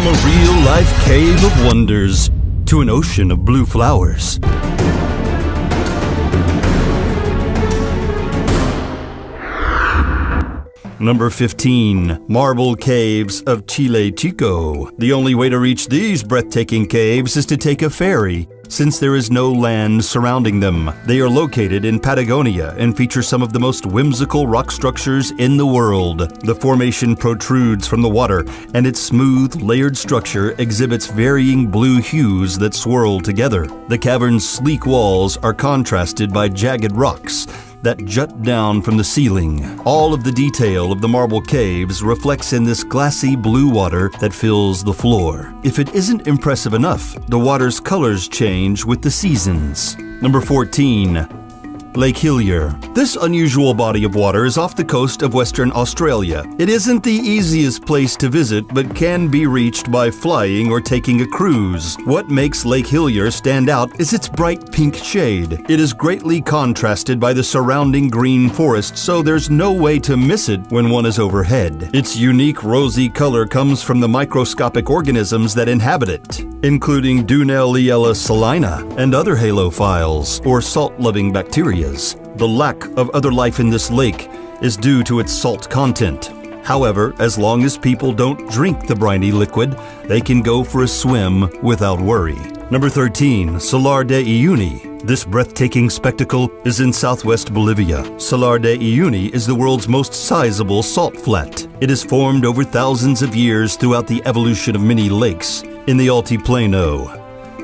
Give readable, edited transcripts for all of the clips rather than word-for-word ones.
From a real-life cave of wonders to an ocean of blue flowers. Number 15. Marble Caves of Chile Chico. The only way to reach these breathtaking caves is to take a ferry, since there is no land surrounding them. They are located in Patagonia and feature some of the most whimsical rock structures in the world. The formation protrudes from the water, and its smooth, layered structure exhibits varying blue hues that swirl together. The cavern's sleek walls are contrasted by jagged rocks that jut down from the ceiling. All of the detail of the marble caves reflects in this glassy blue water that fills the floor. If it isn't impressive enough, the water's colors change with the seasons. Number 14. Lake Hillier. This unusual body of water is off the coast of Western Australia. It isn't the easiest place to visit, but can be reached by flying or taking a cruise. What makes Lake Hillier stand out is its bright pink shade. It is greatly contrasted by the surrounding green forest, so there's no way to miss it when one is overhead. Its unique rosy color comes from the microscopic organisms that inhabit it, including Dunelliella salina and other halophiles, or salt-loving bacteria. The lack of other life in this lake is due to its salt content. However, as long as people don't drink the briny liquid, they can go for a swim without worry. Number 13. Salar de Uyuni. This breathtaking spectacle is in southwest Bolivia. Salar de Uyuni is the world's most sizable salt flat. It is formed over thousands of years throughout the evolution of many lakes in the Altiplano.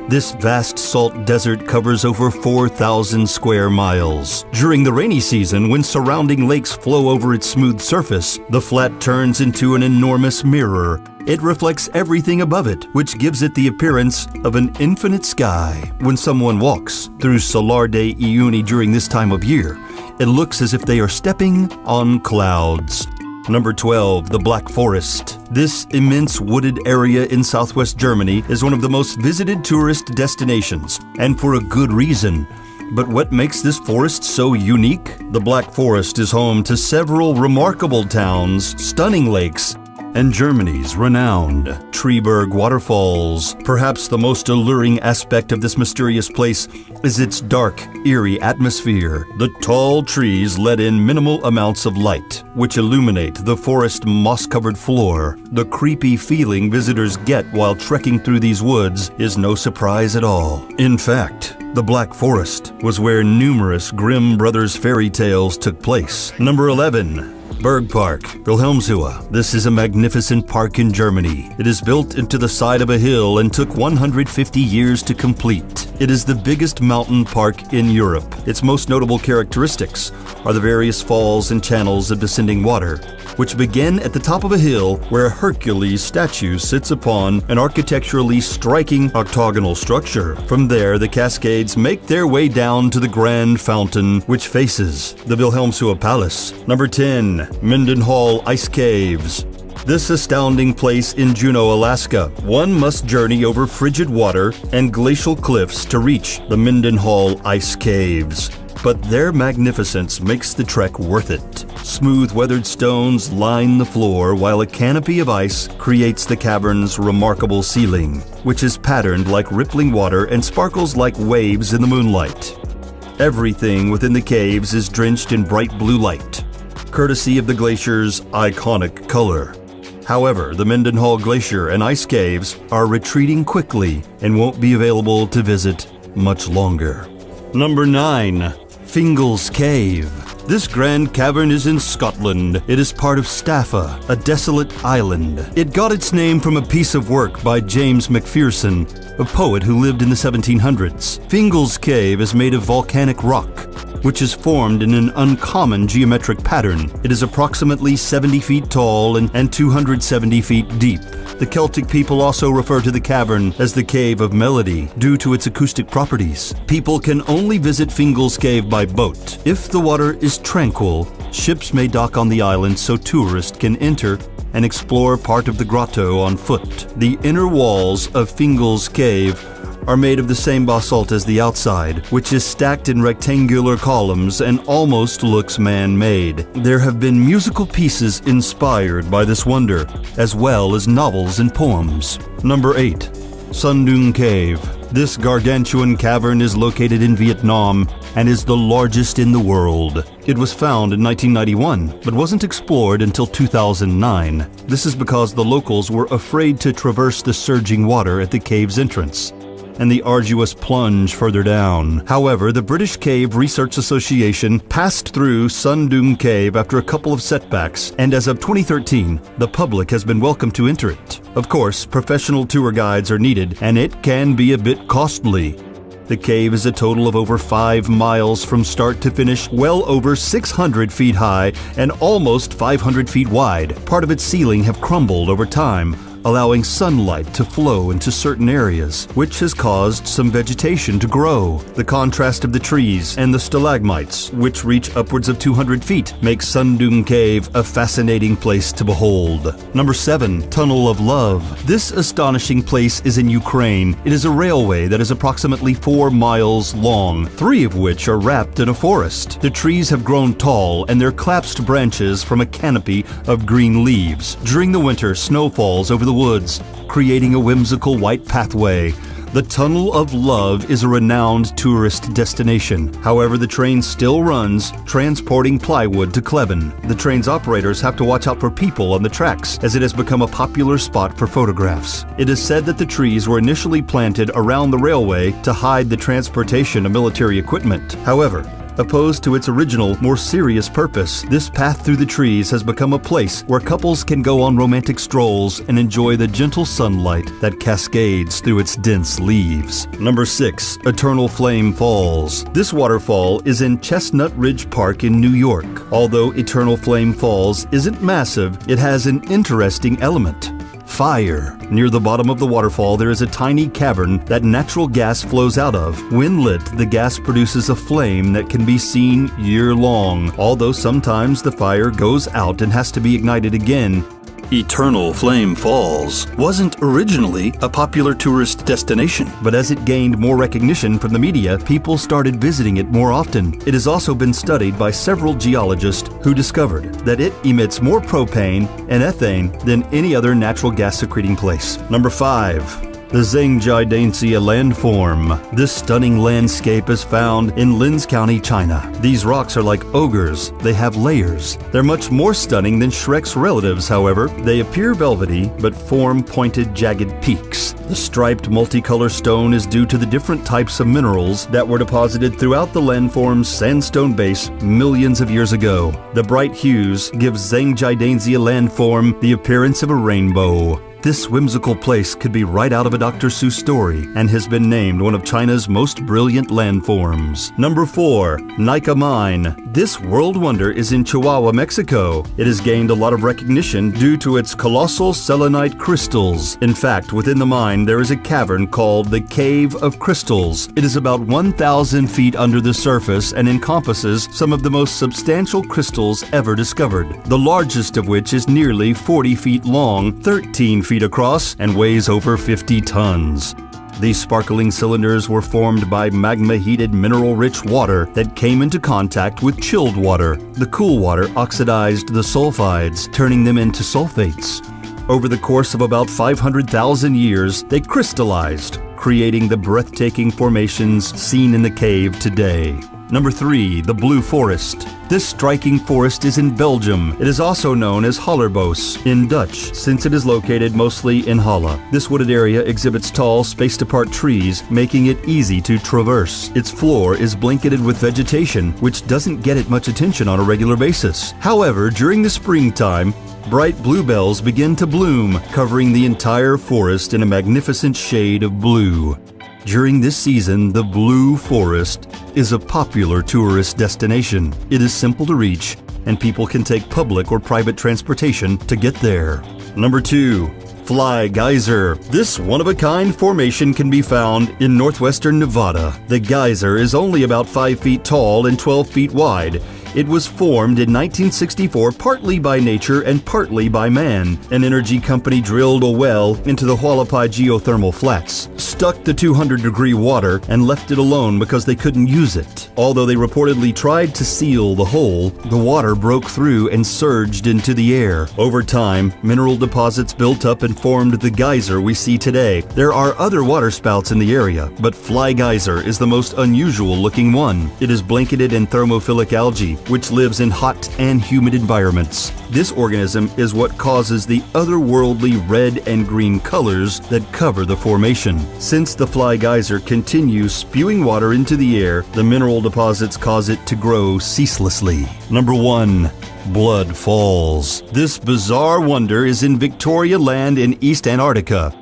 This vast salt desert covers over 4,000 square miles. During the rainy season, when surrounding lakes flow over its smooth surface, the flat turns into an enormous mirror. It reflects everything above it, which gives it the appearance of an infinite sky. When someone walks through Salar de Uyuni during this time of year, it looks as if they are stepping on clouds. Number 12. The Black Forest. This immense wooded area in southwest Germany is one of the most visited tourist destinations, and for a good reason. But what makes this forest so unique? The Black Forest is home to several remarkable towns, stunning lakes, and Germany's renowned Treeberg waterfalls. Perhaps the most alluring aspect of this mysterious place is its dark, eerie atmosphere. The tall trees let in minimal amounts of light, which illuminate the forest moss-covered floor. The creepy feeling visitors get while trekking through these woods is no surprise at all. In fact, the Black Forest was where numerous Grimm Brothers fairy tales took place. Number 11. Berg Park, Wilhelmshöhe. This is a magnificent park in Germany. It is built into the side of a hill and took 150 years to complete. It is the biggest mountain park in Europe. Its most notable characteristics are the various falls and channels of descending water, which begin at the top of a hill where a Hercules statue sits upon an architecturally striking octagonal structure. From there, the cascades make their way down to the grand fountain, which faces the Wilhelmshöhe Palace. Number 10. Mendenhall Ice Caves. This astounding place in Juneau, Alaska. One must journey over frigid water and glacial cliffs to reach the Mendenhall Ice Caves. But their magnificence makes the trek worth it. Smooth weathered stones line the floor, while a canopy of ice creates the cavern's remarkable ceiling, which is patterned like rippling water and sparkles like waves in the moonlight. Everything within the caves is drenched in bright blue light, courtesy of the glacier's iconic color. However, the Mendenhall Glacier and ice caves are retreating quickly and won't be available to visit much longer. Number 9. Fingal's Cave. This grand cavern is in Scotland. It is part of Staffa, a desolate island. It got its name from a piece of work by James Macpherson, a poet who lived in the 1700s. Fingal's Cave is made of volcanic rock, which is formed in an uncommon geometric pattern. It is approximately 70 feet tall and 270 feet deep. The Celtic people also refer to the cavern as the Cave of Melody due to its acoustic properties. People can only visit Fingal's Cave by boat. If the water is tranquil, ships may dock on the island so tourists can enter and explore part of the grotto on foot. The inner walls of Fingal's Cave are made of the same basalt as the outside, which is stacked in rectangular columns and almost looks man-made. There have been musical pieces inspired by this wonder, as well as novels and poems. Number 8. Sundung Cave. This gargantuan cavern is located in Vietnam and is the largest in the world. It was found in 1991, but wasn't explored until 2009. This is because the locals were afraid to traverse the surging water at the cave's entrance and the arduous plunge further down. However, the British Cave Research Association passed through Sundung Cave after a couple of setbacks, and as of 2013, the public has been welcome to enter it. Of course, professional tour guides are needed, and it can be a bit costly. The cave is a total of over 5 miles from start to finish, well over 600 feet high and almost 500 feet wide. Part of its ceiling have crumbled over time, allowing sunlight to flow into certain areas, which has caused some vegetation to grow. The contrast of the trees and the stalagmites, which reach upwards of 200 feet, make Sundung Cave a fascinating place to behold. Number 7. Tunnel of Love. This astonishing place is in Ukraine. It is a railway that is approximately 4 miles long, 3 of which are wrapped in a forest. The trees have grown tall and their collapsed branches form a canopy of green leaves. During the winter, snow falls over the woods, creating a whimsical white pathway. The Tunnel of Love is a renowned tourist destination. However, the train still runs, transporting plywood to Kleben. The train's operators have to watch out for people on the tracks, as it has become a popular spot for photographs. It is said that the trees were initially planted around the railway to hide the transportation of military equipment. However, opposed to its original, more serious purpose, this path through the trees has become a place where couples can go on romantic strolls and enjoy the gentle sunlight that cascades through its dense leaves. Number 6. Eternal Flame Falls. This waterfall is in Chestnut Ridge Park in New York. Although Eternal Flame Falls isn't massive, it has an interesting element: fire. Near the bottom of the waterfall, there is a tiny cavern that natural gas flows out of. When lit, the gas produces a flame that can be seen year-long, although sometimes the fire goes out and has to be ignited again. Eternal Flame Falls wasn't originally a popular tourist destination, but as it gained more recognition from the media, people started visiting it more often. It has also been studied by several geologists who discovered that it emits more propane and ethane than any other natural gas-secreting place. Number 5. The Zhangjiadanxia landform. This stunning landscape is found in Linz County, China. These rocks are like ogres. They have layers. They're much more stunning than Shrek's relatives, however. They appear velvety, but form pointed, jagged peaks. The striped multicolor stone is due to the different types of minerals that were deposited throughout the landform's sandstone base millions of years ago. The bright hues give Zhangjiadanxia landform the appearance of a rainbow. This whimsical place could be right out of a Dr. Seuss story and has been named one of China's most brilliant landforms. Number 4. Nika Mine. This world wonder is in Chihuahua, Mexico. It has gained a lot of recognition due to its colossal selenite crystals. In fact, within the mine, there is a cavern called the Cave of Crystals. It is about 1,000 feet under the surface and encompasses some of the most substantial crystals ever discovered, the largest of which is nearly 40 feet long, 13 feet across, and weighs over 50 tons. These sparkling cylinders were formed by magma-heated mineral-rich water that came into contact with chilled water. The cool water oxidized the sulfides, turning them into sulfates. Over the course of about 500,000 years, they crystallized, creating the breathtaking formations seen in the cave today. Number 3. The Blue Forest. This striking forest is in Belgium. It is also known as Hallerboos in Dutch, since it is located mostly in Halle. This wooded area exhibits tall, spaced-apart trees, making it easy to traverse. Its floor is blanketed with vegetation, which doesn't get it much attention on a regular basis. However, during the springtime, bright bluebells begin to bloom, covering the entire forest in a magnificent shade of blue. During this season, the Blue Forest is a popular tourist destination. It is simple to reach, and people can take public or private transportation to get there. Number 2. Fly Geyser. This one-of-a-kind formation can be found in northwestern Nevada. The geyser is only about 5 feet tall and 12 feet wide. It was formed in 1964 partly by nature and partly by man. An energy company drilled a well into the Hualapai geothermal flats, stuck the 200-degree water, and left it alone because they couldn't use it. Although they reportedly tried to seal the hole, the water broke through and surged into the air. Over time, mineral deposits built up and formed the geyser we see today. There are other water spouts in the area, but Fly Geyser is the most unusual-looking one. It is blanketed in thermophilic algae, which lives in hot and humid environments. This organism is what causes the otherworldly red and green colors that cover the formation. Since the Fly Geyser continues spewing water into the air, the mineral deposits cause it to grow ceaselessly. Number 1. Blood Falls. This bizarre wonder is in Victoria Land in East Antarctica.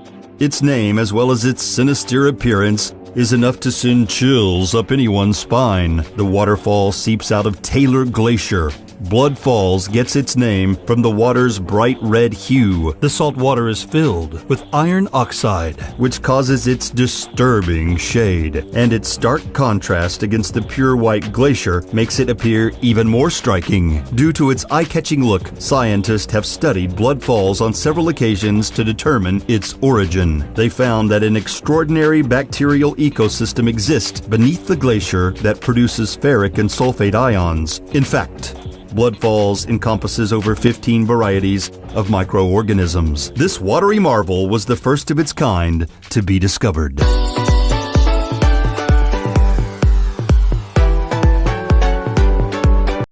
Its name, as well as its sinister appearance, is enough to send chills up anyone's spine. The waterfall seeps out of Taylor Glacier. Blood Falls gets its name from the water's bright red hue. The salt water is filled with iron oxide, which causes its disturbing shade, and its stark contrast against the pure white glacier makes it appear even more striking. Due to its eye-catching look, scientists have studied Blood Falls on several occasions to determine its origin. They found that an extraordinary bacterial ecosystem exists beneath the glacier that produces ferric and sulfate ions. In fact, Blood Falls encompasses over 15 varieties of microorganisms. This watery marvel was the first of its kind to be discovered.